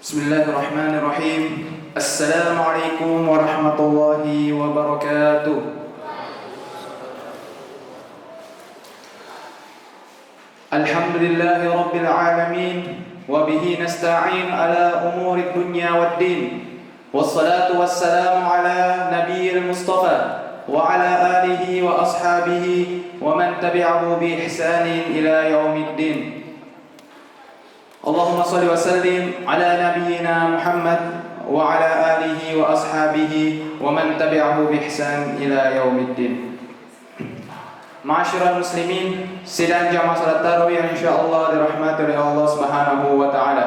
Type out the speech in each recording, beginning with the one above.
Bismillahirrahmanirrahim. Assalamualaikum warahmatullahi wabarakatuh. Alhamdulillahi rabbil alamin. Wa bihi nasta'in ala umuri dunya waddin. Wassalatu wassalamu ala nabiyil mustafa wa ala alihi wa ashabihi wa man tabi'ahu bi ihsanin ila yaumiddin. Allahumma salli wa sallim ala nabiyyina Muhammad wa ala alihi wa ashabihi wa man tabi'ahu bi ihsan ila yaumiddin. Ma'asyiral muslimin, sidang jamaah salat tarawih yang insyaallah dirahmati oleh Allah Subhanahu wa taala.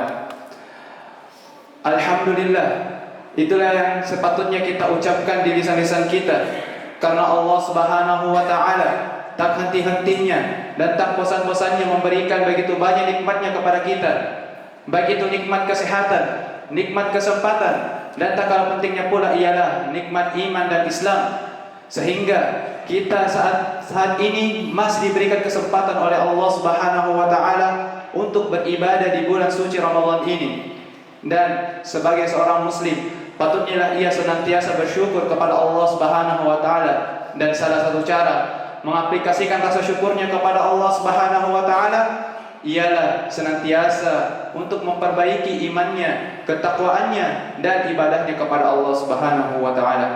Alhamdulillah, itulah yang sepatutnya kita ucapkan di lisan-lisan kita, karena Allah Subhanahu wa taala tak henti-hentinya dan tak bosan-bosannya memberikan begitu banyak nikmatnya kepada kita, baik itu nikmat kesehatan, nikmat kesempatan, dan tak kalah pentingnya pula ialah nikmat iman dan Islam, sehingga kita saat ini masih diberikan kesempatan oleh Allah Subhanahu wa taala untuk beribadah di bulan suci Ramadan ini. Dan sebagai seorang muslim, patutnya ia senantiasa bersyukur kepada Allah Subhanahu wa taala, dan salah satu cara mengaplikasikan rasa syukurnya kepada Allah Subhanahu wa taala ialah senantiasa untuk memperbaiki imannya, ketakwaannya, dan ibadahnya kepada Allah Subhanahu wa taala.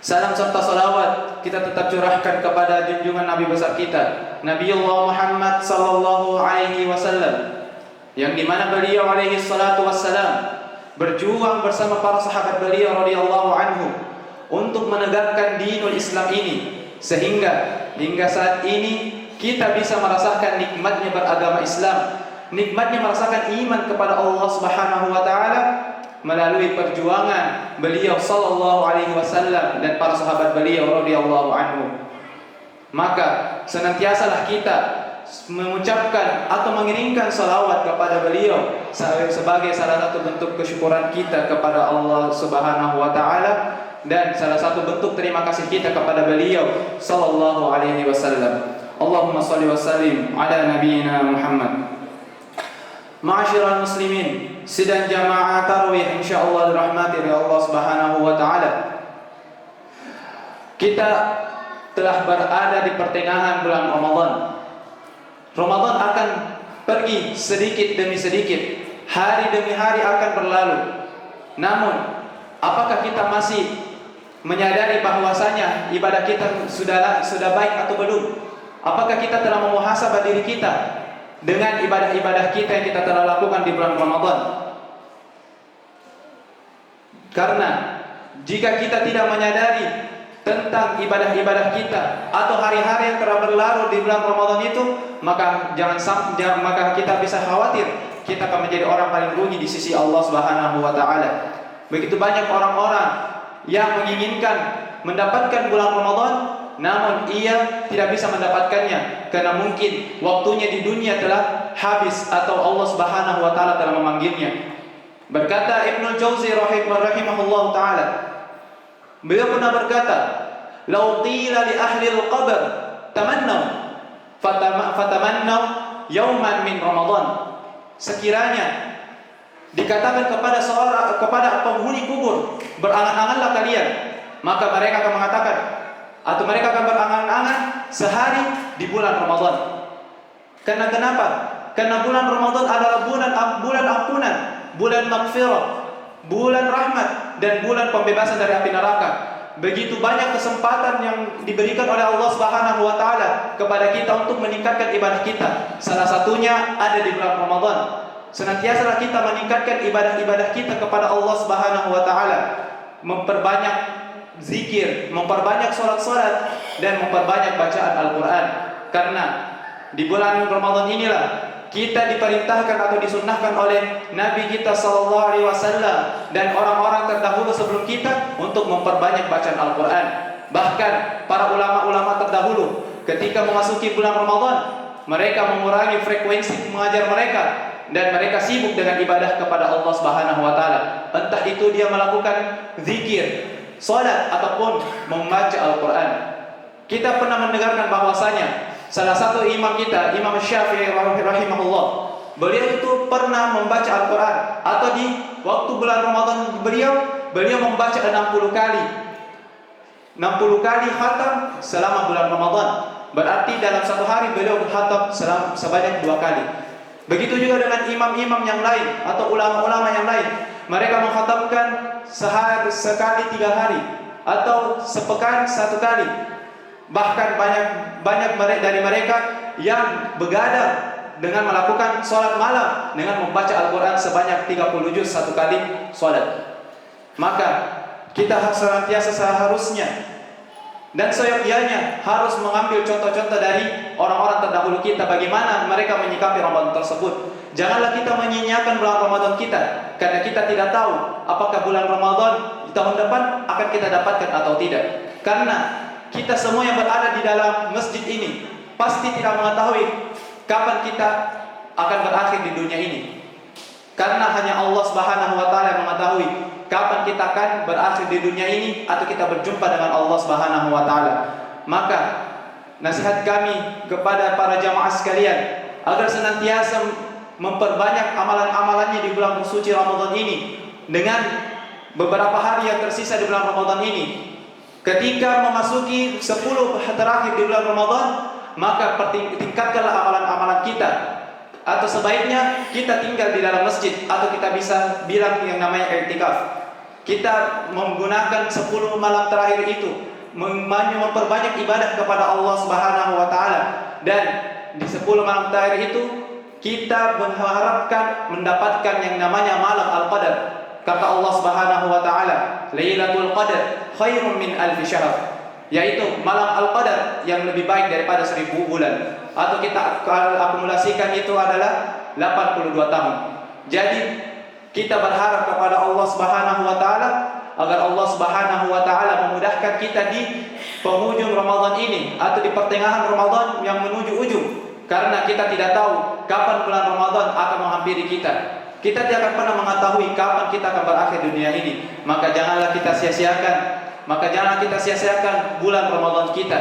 Salam serta salawat kita tetap curahkan kepada junjungan Nabi besar kita, Nabiullah Muhammad sallallahu alaihi wasallam, yang dimana beliau alaihi salatu wassalam berjuang bersama para sahabat beliau radhiyallahu anhu untuk menegakkan dinul Islam ini, sehingga hingga saat ini kita bisa merasakan nikmatnya beragama Islam, nikmatnya merasakan iman kepada Allah Subhanahu wa taala melalui perjuangan beliau sallallahu alaihi wasallam dan para sahabat beliau radhiyallahu anhu. Maka senantiasalah kita mengucapkan atau mengirimkan salawat kepada beliau sebagai salah satu bentuk kesyukuran kita kepada Allah Subhanahu wa taala, dan salah satu bentuk terima kasih kita kepada beliau sallallahu alaihi wasallam. Allahumma shalli wa sallim ala nabiyyina Muhammad. Ma'asyiral muslimin, sidang jamaah tarawih insyaallah dirahmati oleh Allah Subhanahu wa taala. Kita telah berada di pertengahan bulan Ramadan. Ramadan akan pergi sedikit demi sedikit, hari demi hari akan berlalu. Namun, apakah kita masih menyadari bahwasanya ibadah kita sudah baik atau belum? Apakah kita telah memuhasabah diri kita dengan ibadah-ibadah kita yang kita telah lakukan di bulan Ramadan? Karena jika kita tidak menyadari tentang ibadah-ibadah kita atau hari-hari yang telah berlalu di bulan Ramadan itu, maka maka kita bisa khawatir kita akan menjadi orang paling rugi di sisi Allah Subhanahu wa taala. Begitu banyak orang-orang yang menginginkan mendapatkan bulan Ramadan, namun ia tidak bisa mendapatkannya karena mungkin waktunya di dunia telah habis atau Allah Subhanahu wa taala telah memanggilnya. Berkata Ibnu Jauzi rahimahullah taala, beliau pernah berkata, "Lau qila li ahli al-qabr tamannaw fatamannaw yawman min Ramadan." Sekiranya dikatakan kepada penghuni kubur, berangan-anganlah kalian, maka mereka akan mengatakan atau mereka akan berangan-angan sehari di bulan Ramadan. Karena kenapa? Karena bulan Ramadan adalah bulan ampunan, bulan maghfirah, bulan rahmat, dan bulan pembebasan dari api neraka. Begitu banyak kesempatan yang diberikan oleh Allah Subhanahu wa taala kepada kita untuk meningkatkan ibadah kita. Salah satunya ada di bulan Ramadan. Senantiasalah kita meningkatkan ibadah-ibadah kita kepada Allah Subhanahu wa taala, memperbanyak zikir, memperbanyak salat-salat, dan memperbanyak bacaan Al-Qur'an. Karena di bulan Ramadan inilah kita diperintahkan atau disunnahkan oleh Nabi kita sallallahu alaihi wasallam dan orang-orang terdahulu sebelum kita untuk memperbanyak bacaan Al-Qur'an. Bahkan para ulama-ulama terdahulu ketika memasuki bulan Ramadan, mereka mengurangi frekuensi mengajar mereka dan mereka sibuk dengan ibadah kepada Allah Subhanahu wa taala. Entah itu dia melakukan zikir, salat, ataupun membaca Al-Qur'an. Kita pernah mendengarkan bahwasanya salah satu imam kita, Imam Syafi'i rahimahullah, beliau itu pernah membaca Al-Quran, atau di waktu bulan Ramadan beliau membaca 60 kali. 60 kali khatam selama bulan Ramadan. Berarti dalam satu hari beliau khatam sebanyak 2 kali. Begitu juga dengan imam-imam yang lain atau ulama-ulama yang lain. Mereka mengkhatamkan sehari sekali 3 hari atau sepekan 1 kali. Bahkan banyak dari mereka yang begadang dengan melakukan sholat malam dengan membaca Al-Quran sebanyak 30 juz 1 kali sholat. Maka kita senantiasa seharusnya dan seyogyanya harus mengambil contoh-contoh dari orang-orang terdahulu kita, bagaimana mereka menyikapi Ramadan tersebut. Janganlah kita menyia-nyiakan bulan Ramadan kita, karena kita tidak tahu apakah bulan Ramadan di tahun depan akan kita dapatkan atau tidak. Karena kita semua yang berada di dalam masjid ini pasti tidak mengetahui kapan kita akan berakhir di dunia ini. Karena hanya Allah Subhanahu wa taala yang mengetahui kapan kita akan berakhir di dunia ini atau kita berjumpa dengan Allah Subhanahu wa taala. Maka nasihat kami kepada para jamaah sekalian agar senantiasa memperbanyak amalan-amalannya di bulan suci Ramadan ini dengan beberapa hari yang tersisa di bulan Ramadan ini. Ketika memasuki 10 terakhir di bulan Ramadan, maka tingkatkanlah amalan-amalan kita. Atau sebaiknya kita tinggal di dalam masjid, atau kita bisa bilang yang namanya i'tikaf. Kita menggunakan 10 malam terakhir itu memperbanyak ibadah kepada Allah Subhanahu wa taala, dan di 10 malam terakhir itu kita mengharapkan mendapatkan yang namanya malam Al-Qadar. Kata Allah Subhanahu wa taala, Lailatul Qadar khairun min alfi syahr, yaitu malam Al-Qadar yang lebih baik daripada 1000 bulan, atau kita akumulasikan itu adalah 82 tahun. Jadi kita berharap kepada Allah Subhanahu wa taala agar Allah Subhanahu wa taala memudahkan kita di penghujung Ramadan ini atau di pertengahan Ramadan yang menuju ujung, karena kita tidak tahu kapan bulan Ramadan akan menghampiri kita. Kita tidak akan pernah mengetahui kapan kita akan berakhir dunia ini. Maka janganlah kita sia-siakan bulan Ramadan kita,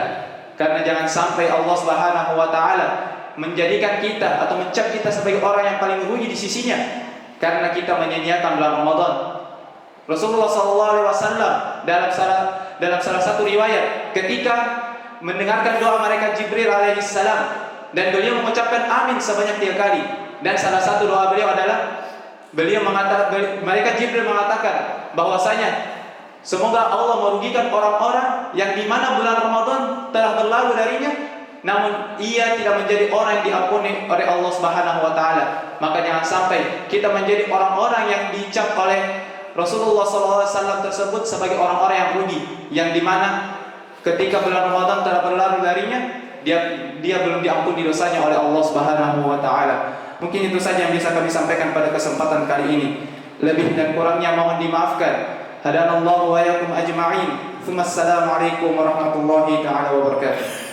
karena jangan sampai Allah Subhanahu wa taala menjadikan kita atau mencap kita sebagai orang yang paling rugi di sisinya karena kita menyia-nyiakan bulan Ramadan. Rasulullah SAW dalam salah satu riwayat ketika mendengarkan doa malaikat Jibril alaihissalam, dan beliau mengucapkan amin sebanyak 3 kali, dan salah satu doa beliau adalah malaikat Jibril mengatakan bahwasanya semoga Allah merugikan orang-orang yang di mana bulan Ramadan telah berlalu darinya, namun ia tidak menjadi orang yang diampuni oleh Allah Subhanahu wa taala. Maka jangan sampai kita menjadi orang-orang yang dicap oleh Rasulullah SAW tersebut sebagai orang-orang yang rugi, yang di mana ketika bulan Ramadan telah berlalu darinya, dia belum diampuni dosanya oleh Allah Subhanahu wa taala. Mungkin itu saja yang bisa kami sampaikan pada kesempatan kali ini. Lebih dan kurangnya mohon dimaafkan. Hadanallahu wa iyyakum ajma'in. Assalamualaikum warahmatullahi taala wabarakatuh.